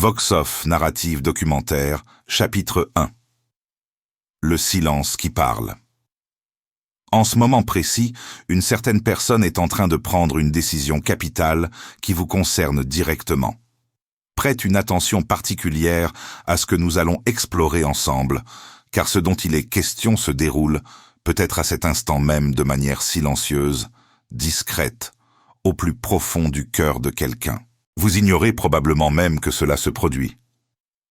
Vox-Off narrative documentaire, chapitre 1. Le silence qui parle. En ce moment précis, une certaine personne est en train de prendre une décision capitale qui vous concerne directement. Prête une attention particulière à ce que nous allons explorer ensemble, car ce dont il est question se déroule, peut-être à cet instant même de manière silencieuse, discrète, au plus profond du cœur de quelqu'un. Vous ignorez probablement même que cela se produit.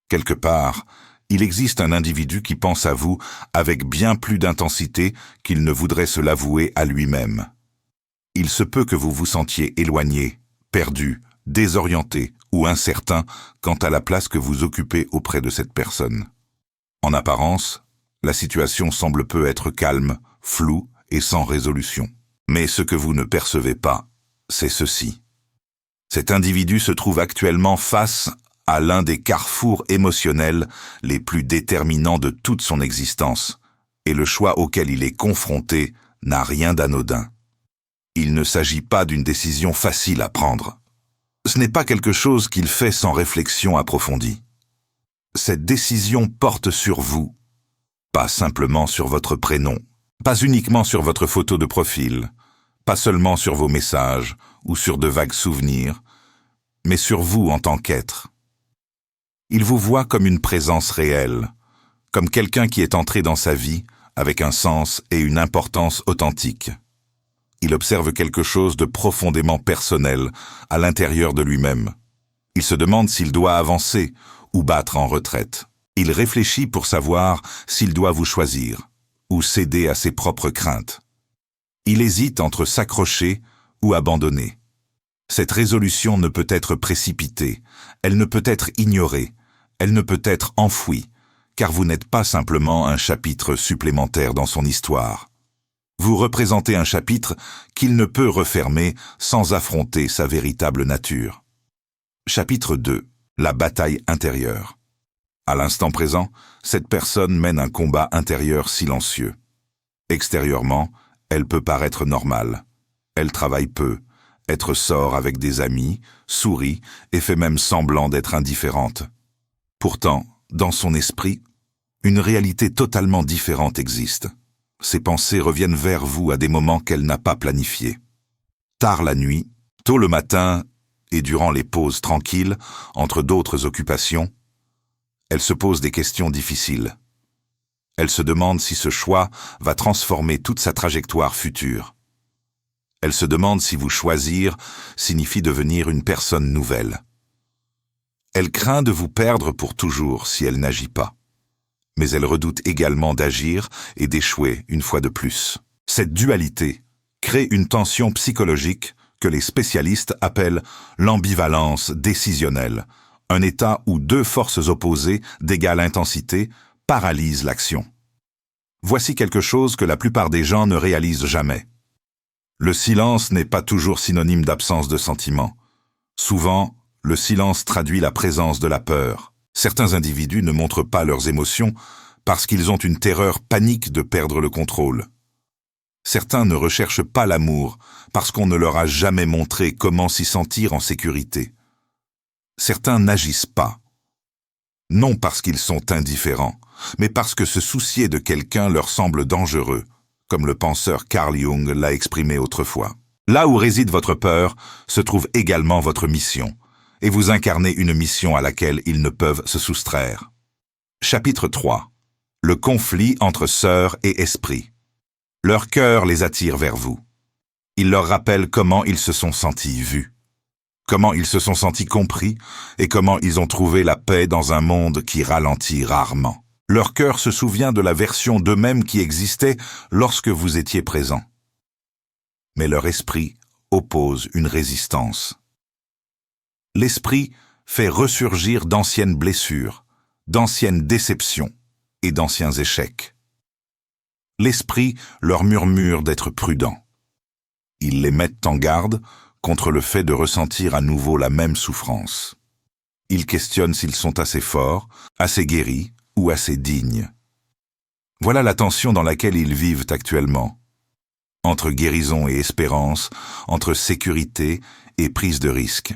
Quelque part, il existe un individu qui pense à vous avec bien plus d'intensité qu'il ne voudrait se l'avouer à lui-même. Il se peut que vous vous sentiez éloigné, perdu, désorienté ou incertain quant à la place que vous occupez auprès de cette personne. En apparence, la situation semble peu être calme, floue et sans résolution. Mais ce que vous ne percevez pas, c'est ceci. Cet individu se trouve actuellement face à l'un des carrefours émotionnels les plus déterminants de toute son existence, et le choix auquel il est confronté n'a rien d'anodin. Il ne s'agit pas d'une décision facile à prendre. Ce n'est pas quelque chose qu'il fait sans réflexion approfondie. Cette décision porte sur vous, pas simplement sur votre prénom, pas uniquement sur votre photo de profil, pas seulement sur vos messages ou sur de vagues souvenirs, mais sur vous en tant qu'être. Il vous voit comme une présence réelle, comme quelqu'un qui est entré dans sa vie avec un sens et une importance authentiques. Il observe quelque chose de profondément personnel à l'intérieur de lui-même. Il se demande s'il doit avancer ou battre en retraite. Il réfléchit pour savoir s'il doit vous choisir ou céder à ses propres craintes. Il hésite entre s'accrocher ou abandonner. Cette résolution ne peut être précipitée, elle ne peut être ignorée, elle ne peut être enfouie, car vous n'êtes pas simplement un chapitre supplémentaire dans son histoire. Vous représentez un chapitre qu'il ne peut refermer sans affronter sa véritable nature. Chapitre 2. La bataille intérieure. À l'instant présent, cette personne mène un combat intérieur silencieux. Extérieurement, elle peut paraître normale. Elle travaille peu, sort avec des amis, sourit et fait même semblant d'être indifférente. Pourtant, dans son esprit, une réalité totalement différente existe. Ses pensées reviennent vers vous à des moments qu'elle n'a pas planifiés. Tard la nuit, tôt le matin et durant les pauses tranquilles, entre d'autres occupations, elle se pose des questions difficiles. Elle se demande si ce choix va transformer toute sa trajectoire future. Elle se demande si vous choisir signifie devenir une personne nouvelle. Elle craint de vous perdre pour toujours si elle n'agit pas. Mais elle redoute également d'agir et d'échouer une fois de plus. Cette dualité crée une tension psychologique que les spécialistes appellent l'ambivalence décisionnelle, un état où deux forces opposées d'égale intensité paralysent l'action. Voici quelque chose que la plupart des gens ne réalisent jamais. Le silence n'est pas toujours synonyme d'absence de sentiment. Souvent, le silence traduit la présence de la peur. Certains individus ne montrent pas leurs émotions parce qu'ils ont une terreur panique de perdre le contrôle. Certains ne recherchent pas l'amour parce qu'on ne leur a jamais montré comment s'y sentir en sécurité. Certains n'agissent pas, non parce qu'ils sont indifférents, mais parce que se soucier de quelqu'un leur semble dangereux, comme le penseur Carl Jung l'a exprimé autrefois. Là où réside votre peur, se trouve également votre mission, et vous incarnez une mission à laquelle ils ne peuvent se soustraire. Chapitre 3. Le conflit entre sœurs et esprit. Leur cœur les attire vers vous. Il leur rappelle comment ils se sont sentis vus, comment ils se sont sentis compris et comment ils ont trouvé la paix dans un monde qui ralentit rarement. Leur cœur se souvient de la version d'eux-mêmes qui existait lorsque vous étiez présent. Mais leur esprit oppose une résistance. L'esprit fait ressurgir d'anciennes blessures, d'anciennes déceptions et d'anciens échecs. L'esprit leur murmure d'être prudents. Ils les mettent en garde contre le fait de ressentir à nouveau la même souffrance. Ils questionnent s'ils sont assez forts, assez guéris ou assez dignes. Voilà la tension dans laquelle ils vivent actuellement. Entre guérison et espérance, entre sécurité et prise de risque,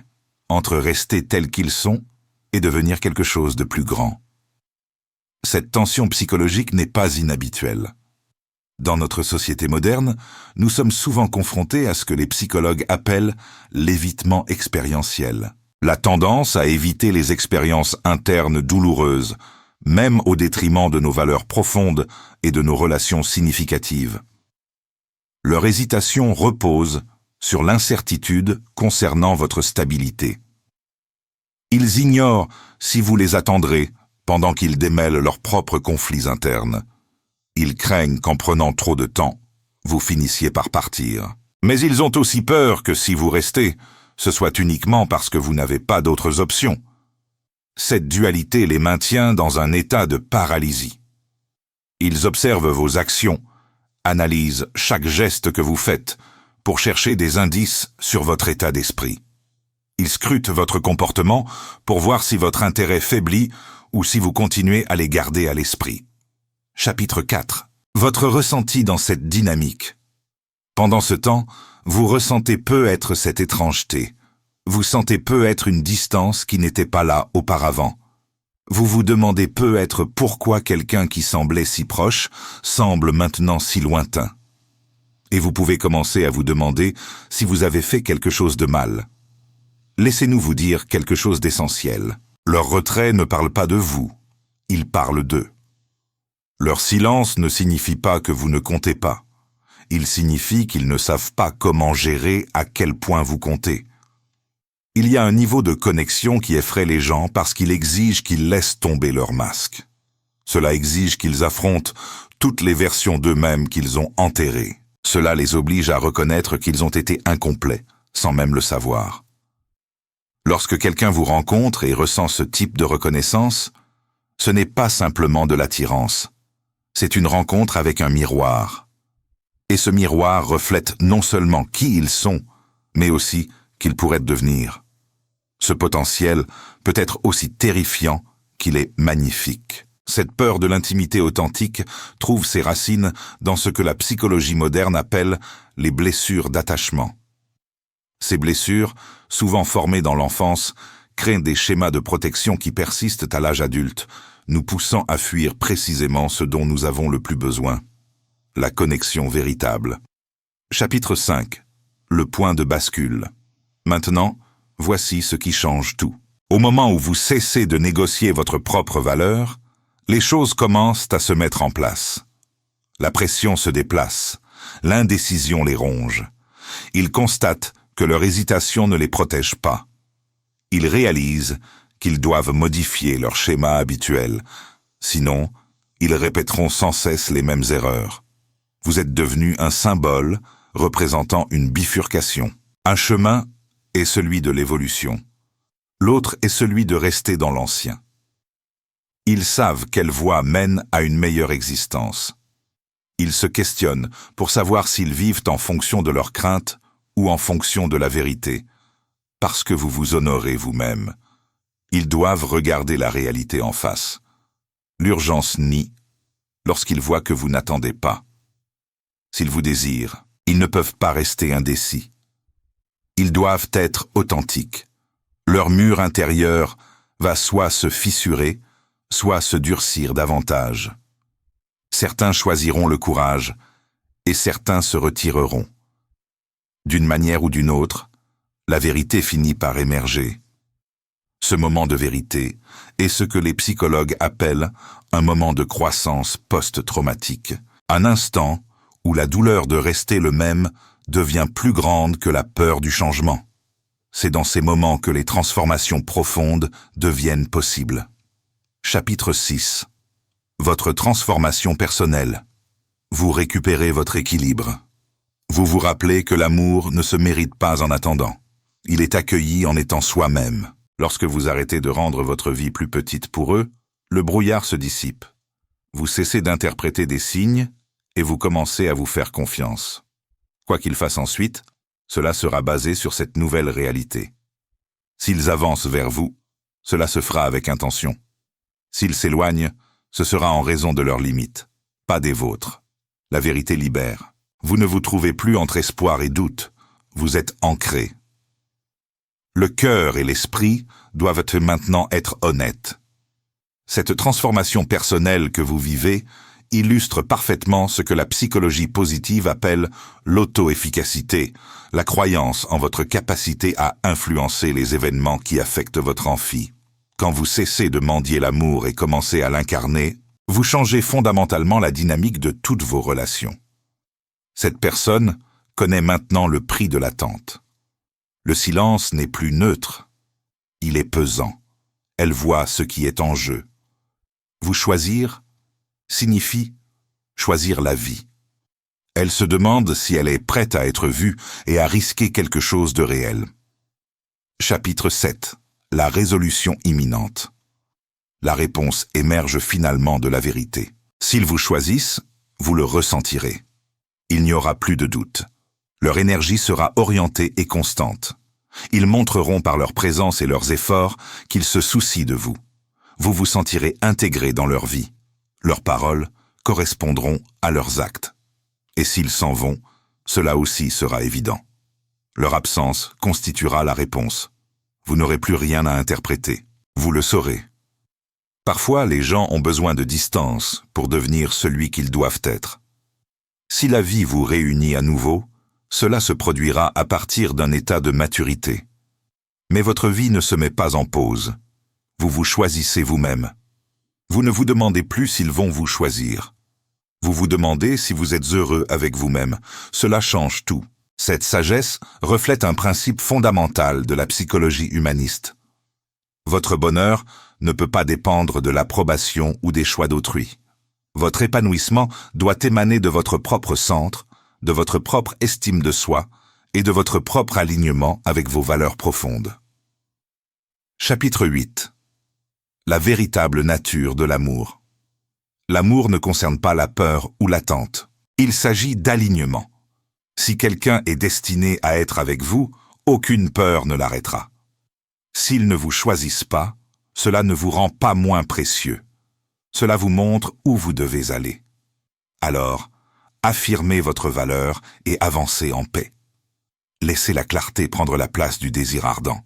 entre rester tels qu'ils sont et devenir quelque chose de plus grand. Cette tension psychologique n'est pas inhabituelle. Dans notre société moderne, nous sommes souvent confrontés à ce que les psychologues appellent l'évitement expérientiel. La tendance à éviter les expériences internes douloureuses, même au détriment de nos valeurs profondes et de nos relations significatives. Leur hésitation repose sur l'incertitude concernant votre stabilité. Ils ignorent si vous les attendrez pendant qu'ils démêlent leurs propres conflits internes. Ils craignent qu'en prenant trop de temps, vous finissiez par partir. Mais ils ont aussi peur que si vous restez, ce soit uniquement parce que vous n'avez pas d'autres options. Cette dualité les maintient dans un état de paralysie. Ils observent vos actions, analysent chaque geste que vous faites pour chercher des indices sur votre état d'esprit. Ils scrutent votre comportement pour voir si votre intérêt faiblit ou si vous continuez à les garder à l'esprit. Chapitre 4. Votre ressenti dans cette dynamique. Pendant ce temps, vous ressentez peu être cette étrangeté. Vous sentez peu être une distance qui n'était pas là auparavant. Vous vous demandez peu être pourquoi quelqu'un qui semblait si proche semble maintenant si lointain. Et vous pouvez commencer à vous demander si vous avez fait quelque chose de mal. Laissez-nous vous dire quelque chose d'essentiel. Leur retrait ne parle pas de vous, il parle d'eux. Leur silence ne signifie pas que vous ne comptez pas. Il signifie qu'ils ne savent pas comment gérer à quel point vous comptez. Il y a un niveau de connexion qui effraie les gens parce qu'il exige qu'ils laissent tomber leur masque. Cela exige qu'ils affrontent toutes les versions d'eux-mêmes qu'ils ont enterrées. Cela les oblige à reconnaître qu'ils ont été incomplets, sans même le savoir. Lorsque quelqu'un vous rencontre et ressent ce type de reconnaissance, ce n'est pas simplement de l'attirance. C'est une rencontre avec un miroir. Et ce miroir reflète non seulement qui ils sont, mais aussi qu'ils pourraient devenir. Ce potentiel peut être aussi terrifiant qu'il est magnifique. Cette peur de l'intimité authentique trouve ses racines dans ce que la psychologie moderne appelle les blessures d'attachement. Ces blessures, souvent formées dans l'enfance, créent des schémas de protection qui persistent à l'âge adulte, nous poussant à fuir précisément ce dont nous avons le plus besoin. La connexion véritable. Chapitre 5. Le point de bascule. Maintenant, voici ce qui change tout. Au moment où vous cessez de négocier votre propre valeur, les choses commencent à se mettre en place. La pression se déplace, l'indécision les ronge. Ils constatent que leur hésitation ne les protège pas. Ils réalisent qu'ils doivent modifier leur schéma habituel, sinon, ils répéteront sans cesse les mêmes erreurs. Vous êtes devenu un symbole représentant une bifurcation. Un chemin est celui de l'évolution. L'autre est celui de rester dans l'ancien. Ils savent quelle voie mène à une meilleure existence. Ils se questionnent pour savoir s'ils vivent en fonction de leurs craintes ou en fonction de la vérité, parce que vous vous honorez vous-même. Ils doivent regarder la réalité en face. L'urgence nie lorsqu'ils voient que vous n'attendez pas. S'ils vous désirent, ils ne peuvent pas rester indécis. Ils doivent être authentiques. Leur mur intérieur va soit se fissurer, soit se durcir davantage. Certains choisiront le courage, et certains se retireront. D'une manière ou d'une autre, la vérité finit par émerger. Ce moment de vérité est ce que les psychologues appellent un moment de croissance post-traumatique, un instant où la douleur de rester le même devient plus grande que la peur du changement. C'est dans ces moments que les transformations profondes deviennent possibles. Chapitre 6. Votre transformation personnelle. Vous récupérez votre équilibre. Vous vous rappelez que l'amour ne se mérite pas en attendant. Il est accueilli en étant soi-même. Lorsque vous arrêtez de rendre votre vie plus petite pour eux, le brouillard se dissipe. Vous cessez d'interpréter des signes et vous commencez à vous faire confiance. Quoi qu'ils fassent ensuite, cela sera basé sur cette nouvelle réalité. S'ils avancent vers vous, cela se fera avec intention. S'ils s'éloignent, ce sera en raison de leurs limites, pas des vôtres. La vérité libère. Vous ne vous trouvez plus entre espoir et doute, vous êtes ancré. Le cœur et l'esprit doivent maintenant être honnêtes. Cette transformation personnelle que vous vivez illustre parfaitement ce que la psychologie positive appelle l'auto-efficacité, la croyance en votre capacité à influencer les événements qui affectent votre amphi. Quand vous cessez de mendier l'amour et commencez à l'incarner, vous changez fondamentalement la dynamique de toutes vos relations. Cette personne connaît maintenant le prix de l'attente. Le silence n'est plus neutre, il est pesant. Elle voit ce qui est en jeu. Vous choisir signifie choisir la vie. Elle se demande si elle est prête à être vue et à risquer quelque chose de réel. Chapitre 7. La résolution imminente. La réponse émerge finalement de la vérité. S'ils vous choisissent, vous le ressentirez. Il n'y aura plus de doute. Leur énergie sera orientée et constante. Ils montreront par leur présence et leurs efforts qu'ils se soucient de vous. Vous vous sentirez intégré dans leur vie. Leurs paroles correspondront à leurs actes. Et s'ils s'en vont, cela aussi sera évident. Leur absence constituera la réponse. Vous n'aurez plus rien à interpréter. Vous le saurez. Parfois, les gens ont besoin de distance pour devenir celui qu'ils doivent être. Si la vie vous réunit à nouveau, cela se produira à partir d'un état de maturité. Mais votre vie ne se met pas en pause. Vous vous choisissez vous-même. Vous ne vous demandez plus s'ils vont vous choisir. Vous vous demandez si vous êtes heureux avec vous-même. Cela change tout. Cette sagesse reflète un principe fondamental de la psychologie humaniste. Votre bonheur ne peut pas dépendre de l'approbation ou des choix d'autrui. Votre épanouissement doit émaner de votre propre centre, de votre propre estime de soi et de votre propre alignement avec vos valeurs profondes. Chapitre 8. La véritable nature de l'amour. L'amour ne concerne pas la peur ou l'attente. Il s'agit d'alignement. Si quelqu'un est destiné à être avec vous, aucune peur ne l'arrêtera. S'ils ne vous choisissent pas, cela ne vous rend pas moins précieux. Cela vous montre où vous devez aller. Alors, affirmez votre valeur et avancez en paix. Laissez la clarté prendre la place du désir ardent.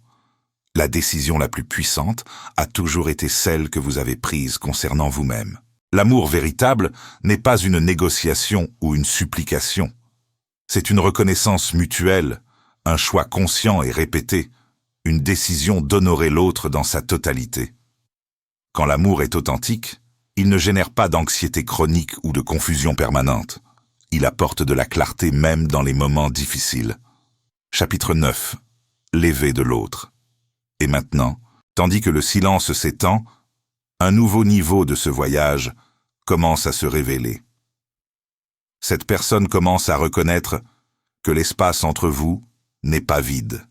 La décision la plus puissante a toujours été celle que vous avez prise concernant vous-même. L'amour véritable n'est pas une négociation ou une supplication. C'est une reconnaissance mutuelle, un choix conscient et répété, une décision d'honorer l'autre dans sa totalité. Quand l'amour est authentique, il ne génère pas d'anxiété chronique ou de confusion permanente. Il apporte de la clarté même dans les moments difficiles. Chapitre 9. L'éveil de l'autre. Et maintenant, tandis que le silence s'étend, un nouveau niveau de ce voyage commence à se révéler. Cette personne commence à reconnaître que l'espace entre vous n'est pas vide.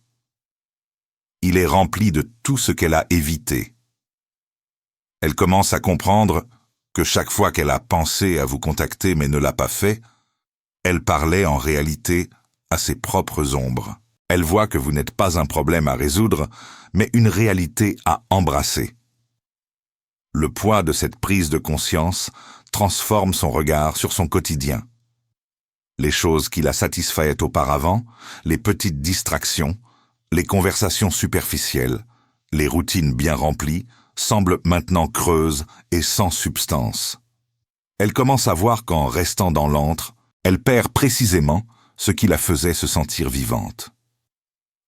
Il est rempli de tout ce qu'elle a évité. Elle commence à comprendre que chaque fois qu'elle a pensé à vous contacter mais ne l'a pas fait, elle parlait en réalité à ses propres ombres. Elle voit que vous n'êtes pas un problème à résoudre, mais une réalité à embrasser. Le poids de cette prise de conscience transforme son regard sur son quotidien. Les choses qui la satisfaisaient auparavant, les petites distractions, les conversations superficielles, les routines bien remplies, semblent maintenant creuses et sans substance. Elle commence à voir qu'en restant dans l'antre, elle perd précisément ce qui la faisait se sentir vivante.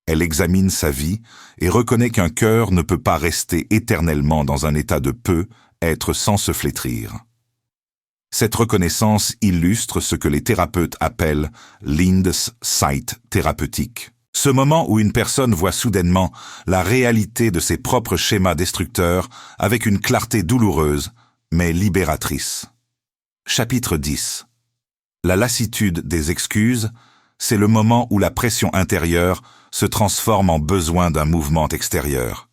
Elle examine sa vie et reconnaît qu'un cœur ne peut pas rester éternellement dans un état de peu, être sans se flétrir. Cette reconnaissance illustre ce que les thérapeutes appellent l'Insight thérapeutique. Ce moment où une personne voit soudainement la réalité de ses propres schémas destructeurs avec une clarté douloureuse, mais libératrice. Chapitre 10. La lassitude des excuses, c'est le moment où la pression intérieure se transforme en besoin d'un mouvement extérieur.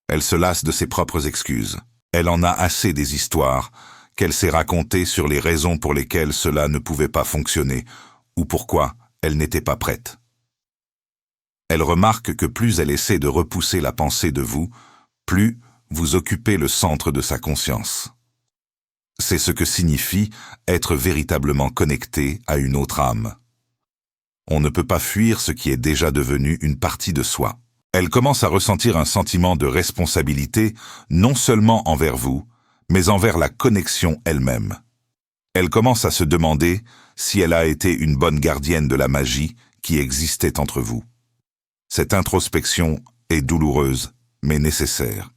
Elle se lasse de ses propres excuses. Elle en a assez des histoires qu'elle s'est racontées sur les raisons pour lesquelles cela ne pouvait pas fonctionner ou pourquoi elle n'était pas prête. Elle remarque que plus elle essaie de repousser la pensée de vous, plus vous occupez le centre de sa conscience. C'est ce que signifie être véritablement connecté à une autre âme. On ne peut pas fuir ce qui est déjà devenu une partie de soi. Elle commence à ressentir un sentiment de responsabilité, non seulement envers vous, mais envers la connexion elle-même. Elle commence à se demander si elle a été une bonne gardienne de la magie qui existait entre vous. Cette introspection est douloureuse, mais nécessaire.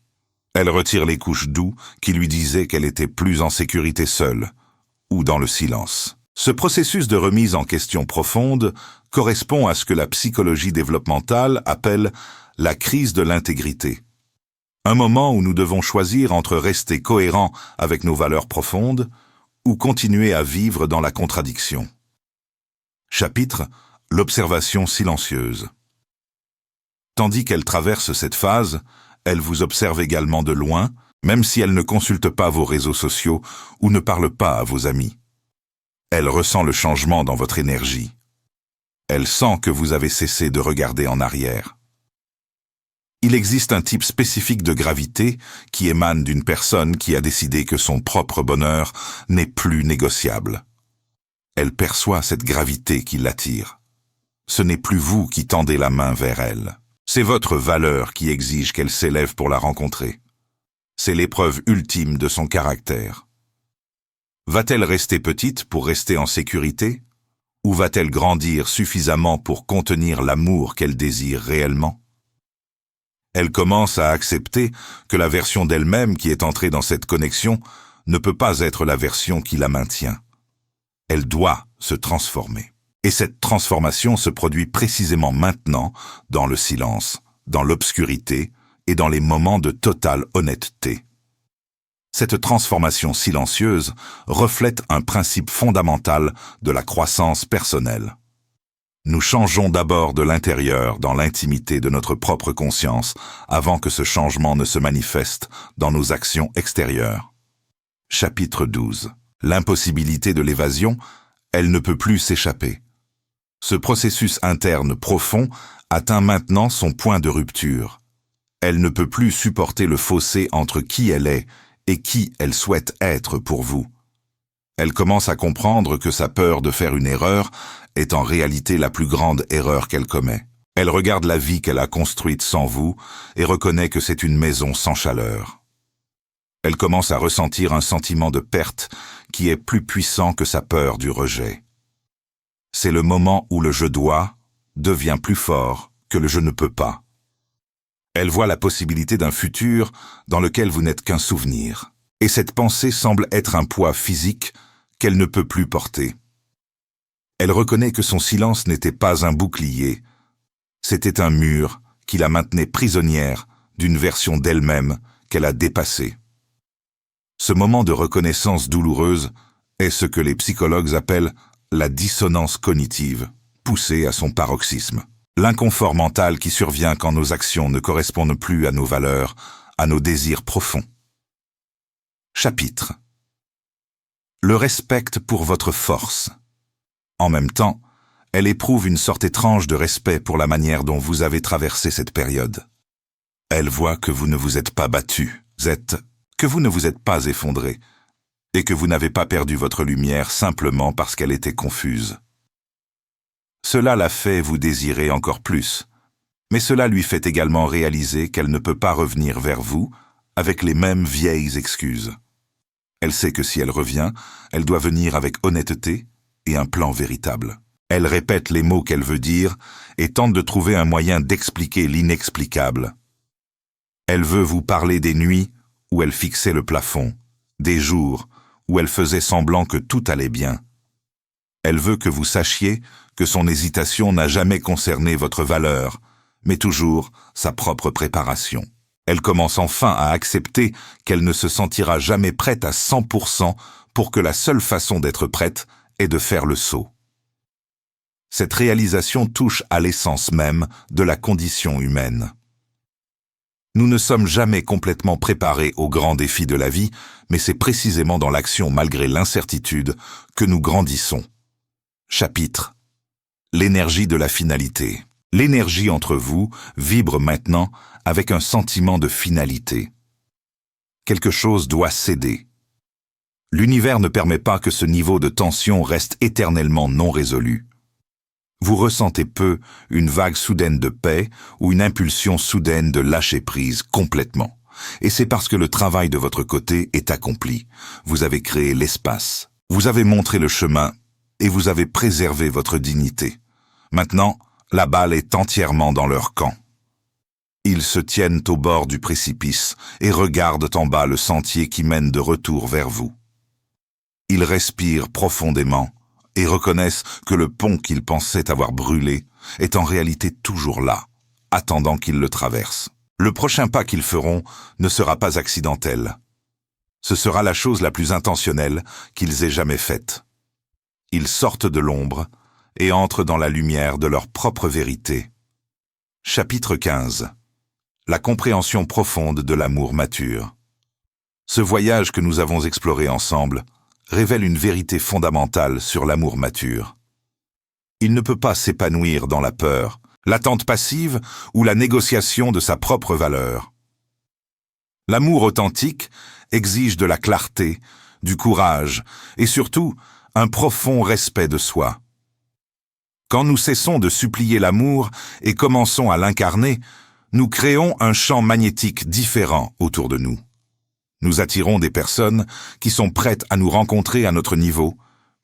Elle retire les couches d'où qui lui disaient qu'elle était plus en sécurité seule, ou dans le silence. Ce processus de remise en question profonde correspond à ce que la psychologie développementale appelle la crise de l'intégrité. Un moment où nous devons choisir entre rester cohérents avec nos valeurs profondes ou continuer à vivre dans la contradiction. Chapitre : l'observation silencieuse. Tandis qu'elle traverse cette phase, elle vous observe également de loin, même si elle ne consulte pas vos réseaux sociaux ou ne parle pas à vos amis. Elle ressent le changement dans votre énergie. Elle sent que vous avez cessé de regarder en arrière. Il existe un type spécifique de gravité qui émane d'une personne qui a décidé que son propre bonheur n'est plus négociable. Elle perçoit cette gravité qui l'attire. Ce n'est plus vous qui tendez la main vers elle. C'est votre valeur qui exige qu'elle s'élève pour la rencontrer. C'est l'épreuve ultime de son caractère. Va-t-elle rester petite pour rester en sécurité, ou va-t-elle grandir suffisamment pour contenir l'amour qu'elle désire réellement? Elle commence à accepter que la version d'elle-même qui est entrée dans cette connexion ne peut pas être la version qui la maintient. Elle doit se transformer. Et cette transformation se produit précisément maintenant, dans le silence, dans l'obscurité et dans les moments de totale honnêteté. Cette transformation silencieuse reflète un principe fondamental de la croissance personnelle. Nous changeons d'abord de l'intérieur dans l'intimité de notre propre conscience avant que ce changement ne se manifeste dans nos actions extérieures. Chapitre 12. L'impossibilité de l'évasion, elle ne peut plus s'échapper. Ce processus interne profond atteint maintenant son point de rupture. Elle ne peut plus supporter le fossé entre qui elle est et qui elle souhaite être pour vous. Elle commence à comprendre que sa peur de faire une erreur est en réalité la plus grande erreur qu'elle commet. Elle regarde la vie qu'elle a construite sans vous et reconnaît que c'est une maison sans chaleur. Elle commence à ressentir un sentiment de perte qui est plus puissant que sa peur du rejet. C'est le moment où le « je dois » devient plus fort que le « je ne peux pas ». Elle voit la possibilité d'un futur dans lequel vous n'êtes qu'un souvenir. Et cette pensée semble être un poids physique qu'elle ne peut plus porter. Elle reconnaît que son silence n'était pas un bouclier, c'était un mur qui la maintenait prisonnière d'une version d'elle-même qu'elle a dépassée. Ce moment de reconnaissance douloureuse est ce que les psychologues appellent la dissonance cognitive, poussée à son paroxysme. L'inconfort mental qui survient quand nos actions ne correspondent plus à nos valeurs, à nos désirs profonds. Chapitre. Le respecte pour votre force. En même temps, elle éprouve une sorte étrange de respect pour la manière dont vous avez traversé cette période. Elle voit que vous ne vous êtes pas battu, que vous ne vous êtes pas effondré, et que vous n'avez pas perdu votre lumière simplement parce qu'elle était confuse. Cela la fait vous désirer encore plus, mais cela lui fait également réaliser qu'elle ne peut pas revenir vers vous avec les mêmes vieilles excuses. Elle sait que si elle revient, elle doit venir avec honnêteté et un plan véritable. Elle répète les mots qu'elle veut dire et tente de trouver un moyen d'expliquer l'inexplicable. Elle veut vous parler des nuits où elle fixait le plafond, des jours où elle faisait semblant que tout allait bien. Elle veut que vous sachiez que son hésitation n'a jamais concerné votre valeur, mais toujours sa propre préparation. Elle commence enfin à accepter qu'elle ne se sentira jamais prête à 100% pour que la seule façon d'être prête est de faire le saut. Cette réalisation touche à l'essence même de la condition humaine. Nous ne sommes jamais complètement préparés aux grands défis de la vie, mais c'est précisément dans l'action malgré l'incertitude que nous grandissons. Chapitre. L'énergie de la finalité. L'énergie entre vous vibre maintenant avec un sentiment de finalité. Quelque chose doit céder. L'univers ne permet pas que ce niveau de tension reste éternellement non résolu. Vous ressentez peu une vague soudaine de paix ou une impulsion soudaine de lâcher prise complètement. Et c'est parce que le travail de votre côté est accompli. Vous avez créé l'espace. Vous avez montré le chemin et vous avez préservé votre dignité. Maintenant, la balle est entièrement dans leur camp. Ils se tiennent au bord du précipice et regardent en bas le sentier qui mène de retour vers vous. Ils respirent profondément et reconnaissent que le pont qu'ils pensaient avoir brûlé est en réalité toujours là, attendant qu'ils le traversent. Le prochain pas qu'ils feront ne sera pas accidentel. Ce sera la chose la plus intentionnelle qu'ils aient jamais faite. Ils sortent de l'ombre et entrent dans la lumière de leur propre vérité. Chapitre 15. La compréhension profonde de l'amour mature. Ce voyage que nous avons exploré ensemble révèle une vérité fondamentale sur l'amour mature. Il ne peut pas s'épanouir dans la peur, l'attente passive ou la négociation de sa propre valeur. L'amour authentique exige de la clarté, du courage et surtout un profond respect de soi. Quand nous cessons de supplier l'amour et commençons à l'incarner, nous créons un champ magnétique différent autour de nous. Nous attirons des personnes qui sont prêtes à nous rencontrer à notre niveau,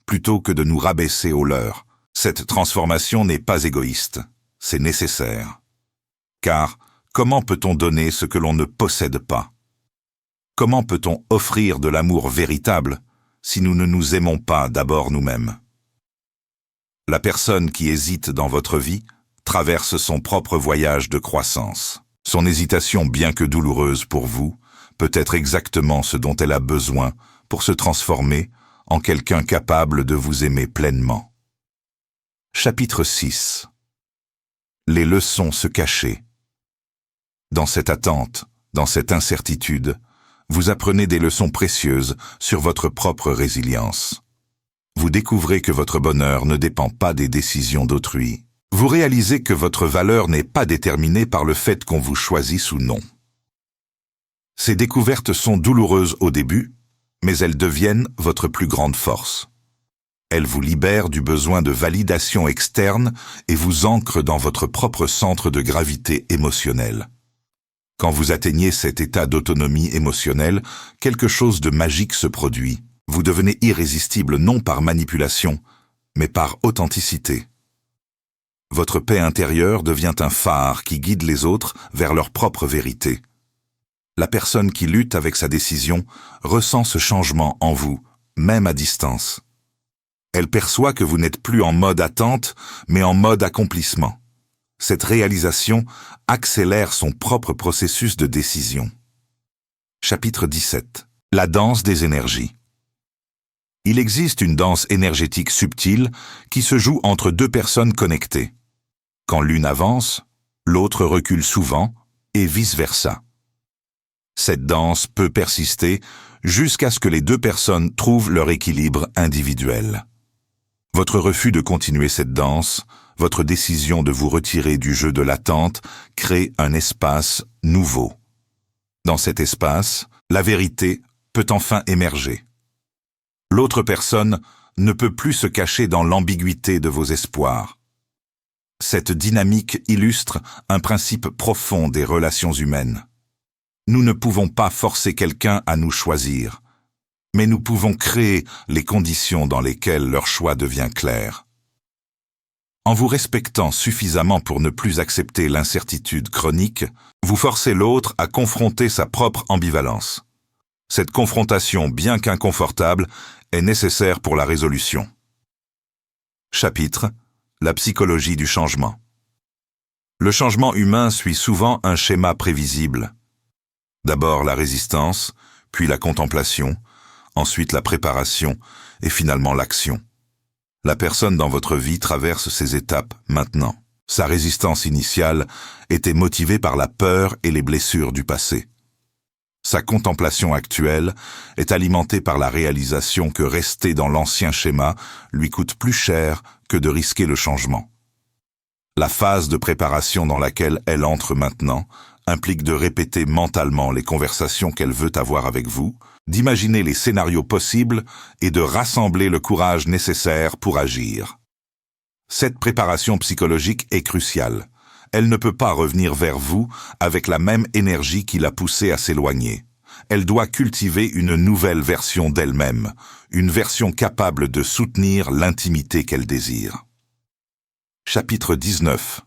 plutôt que de nous rabaisser au leur. Cette transformation n'est pas égoïste, c'est nécessaire. Car comment peut-on donner ce que l'on ne possède pas? Comment peut-on offrir de l'amour véritable si nous ne nous aimons pas d'abord nous-mêmes? La personne qui hésite dans votre vie traverse son propre voyage de croissance. Son hésitation, bien que douloureuse pour vous, peut être exactement ce dont elle a besoin pour se transformer en quelqu'un capable de vous aimer pleinement. Chapitre 6. Les leçons se cacher. Dans cette attente, dans cette incertitude, vous apprenez des leçons précieuses sur votre propre résilience. Vous découvrez que votre bonheur ne dépend pas des décisions d'autrui. Vous réalisez que votre valeur n'est pas déterminée par le fait qu'on vous choisisse ou non. Ces découvertes sont douloureuses au début, mais elles deviennent votre plus grande force. Elles vous libèrent du besoin de validation externe et vous ancrent dans votre propre centre de gravité émotionnelle. Quand vous atteignez cet état d'autonomie émotionnelle, quelque chose de magique se produit. Vous devenez irrésistible non par manipulation, mais par authenticité. Votre paix intérieure devient un phare qui guide les autres vers leur propre vérité. La personne qui lutte avec sa décision ressent ce changement en vous, même à distance. Elle perçoit que vous n'êtes plus en mode attente, mais en mode accomplissement. Cette réalisation accélère son propre processus de décision. Chapitre 17. La danse des énergies. Il existe une danse énergétique subtile qui se joue entre deux personnes connectées. Quand l'une avance, l'autre recule souvent, et vice-versa. Cette danse peut persister jusqu'à ce que les deux personnes trouvent leur équilibre individuel. Votre refus de continuer cette danse, votre décision de vous retirer du jeu de l'attente, crée un espace nouveau. Dans cet espace, la vérité peut enfin émerger. L'autre personne ne peut plus se cacher dans l'ambiguïté de vos espoirs. Cette dynamique illustre un principe profond des relations humaines. Nous ne pouvons pas forcer quelqu'un à nous choisir, mais nous pouvons créer les conditions dans lesquelles leur choix devient clair. En vous respectant suffisamment pour ne plus accepter l'incertitude chronique, vous forcez l'autre à confronter sa propre ambivalence. Cette confrontation, bien qu'inconfortable, est nécessaire pour la résolution. Chapitre : La psychologie du changement. Le changement humain suit souvent un schéma prévisible. D'abord la résistance, puis la contemplation, ensuite la préparation et finalement l'action. La personne dans votre vie traverse ces étapes maintenant. Sa résistance initiale était motivée par la peur et les blessures du passé. Sa contemplation actuelle est alimentée par la réalisation que rester dans l'ancien schéma lui coûte plus cher que de risquer le changement. La phase de préparation dans laquelle elle entre maintenant implique de répéter mentalement les conversations qu'elle veut avoir avec vous, d'imaginer les scénarios possibles et de rassembler le courage nécessaire pour agir. Cette préparation psychologique est cruciale. Elle ne peut pas revenir vers vous avec la même énergie qui l'a poussée à s'éloigner. Elle doit cultiver une nouvelle version d'elle-même, une version capable de soutenir l'intimité qu'elle désire. Chapitre 19.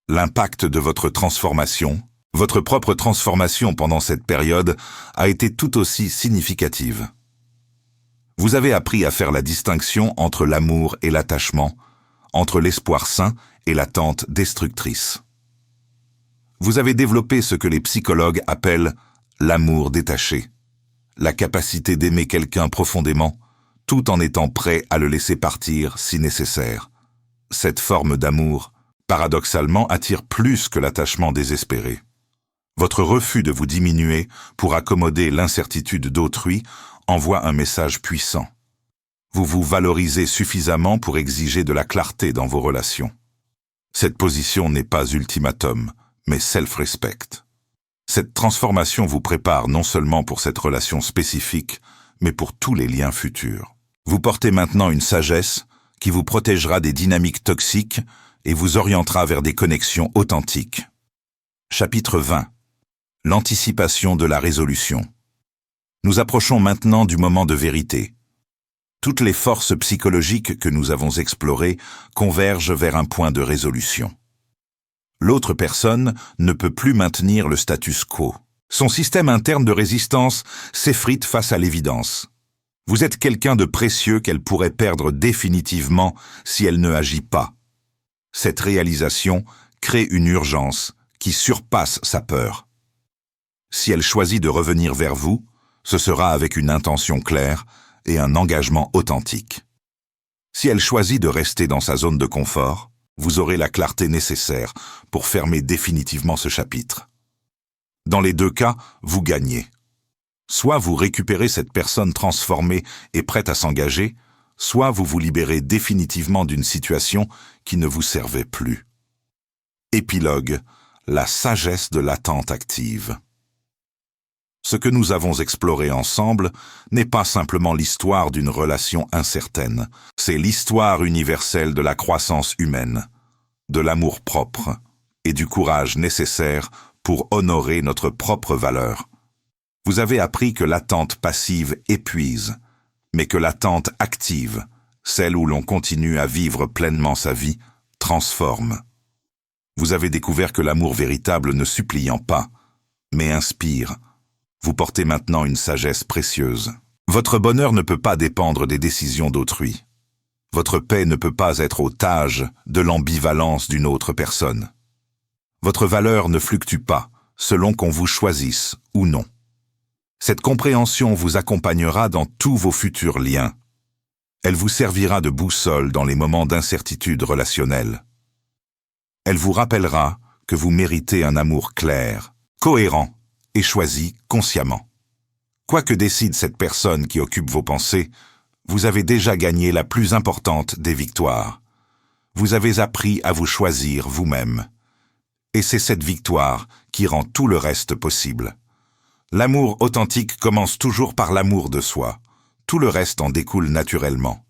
L'impact de votre transformation. Votre propre transformation pendant cette période a été tout aussi significative. Vous avez appris à faire la distinction entre l'amour et l'attachement, entre l'espoir sain et l'attente destructrice. Vous avez développé ce que les psychologues appellent l'amour détaché, la capacité d'aimer quelqu'un profondément, tout en étant prêt à le laisser partir si nécessaire. Cette forme d'amour, paradoxalement, attire plus que l'attachement désespéré. Votre refus de vous diminuer pour accommoder l'incertitude d'autrui envoie un message puissant. Vous vous valorisez suffisamment pour exiger de la clarté dans vos relations. Cette position n'est pas ultimatum, mais self-respect. Cette transformation vous prépare non seulement pour cette relation spécifique, mais pour tous les liens futurs. Vous portez maintenant une sagesse qui vous protégera des dynamiques toxiques et vous orientera vers des connexions authentiques. Chapitre 20. L'anticipation de la résolution. Nous approchons maintenant du moment de vérité. Toutes les forces psychologiques que nous avons explorées convergent vers un point de résolution. L'autre personne ne peut plus maintenir le status quo. Son système interne de résistance s'effrite face à l'évidence. Vous êtes quelqu'un de précieux qu'elle pourrait perdre définitivement si elle ne agit pas. Cette réalisation crée une urgence qui surpasse sa peur. Si elle choisit de revenir vers vous, ce sera avec une intention claire et un engagement authentique. Si elle choisit de rester dans sa zone de confort, vous aurez la clarté nécessaire pour fermer définitivement ce chapitre. Dans les deux cas, vous gagnez. Soit vous récupérez cette personne transformée et prête à s'engager, soit vous vous libérez définitivement d'une situation qui ne vous servait plus. Épilogue, la sagesse de l'attente active. Ce que nous avons exploré ensemble n'est pas simplement l'histoire d'une relation incertaine, c'est l'histoire universelle de la croissance humaine, de l'amour-propre et du courage nécessaire pour honorer notre propre valeur. Vous avez appris que l'attente passive épuise, mais que l'attente active, celle où l'on continue à vivre pleinement sa vie, transforme. Vous avez découvert que l'amour véritable ne suppliant pas, mais inspire. Vous portez maintenant une sagesse précieuse. Votre bonheur ne peut pas dépendre des décisions d'autrui. Votre paix ne peut pas être otage de l'ambivalence d'une autre personne. Votre valeur ne fluctue pas selon qu'on vous choisisse ou non. Cette compréhension vous accompagnera dans tous vos futurs liens. Elle vous servira de boussole dans les moments d'incertitude relationnelle. Elle vous rappellera que vous méritez un amour clair, cohérent et choisi consciemment. Quoi que décide cette personne qui occupe vos pensées, vous avez déjà gagné la plus importante des victoires. Vous avez appris à vous choisir vous-même. Et c'est cette victoire qui rend tout le reste possible. L'amour authentique commence toujours par l'amour de soi. Tout le reste en découle naturellement.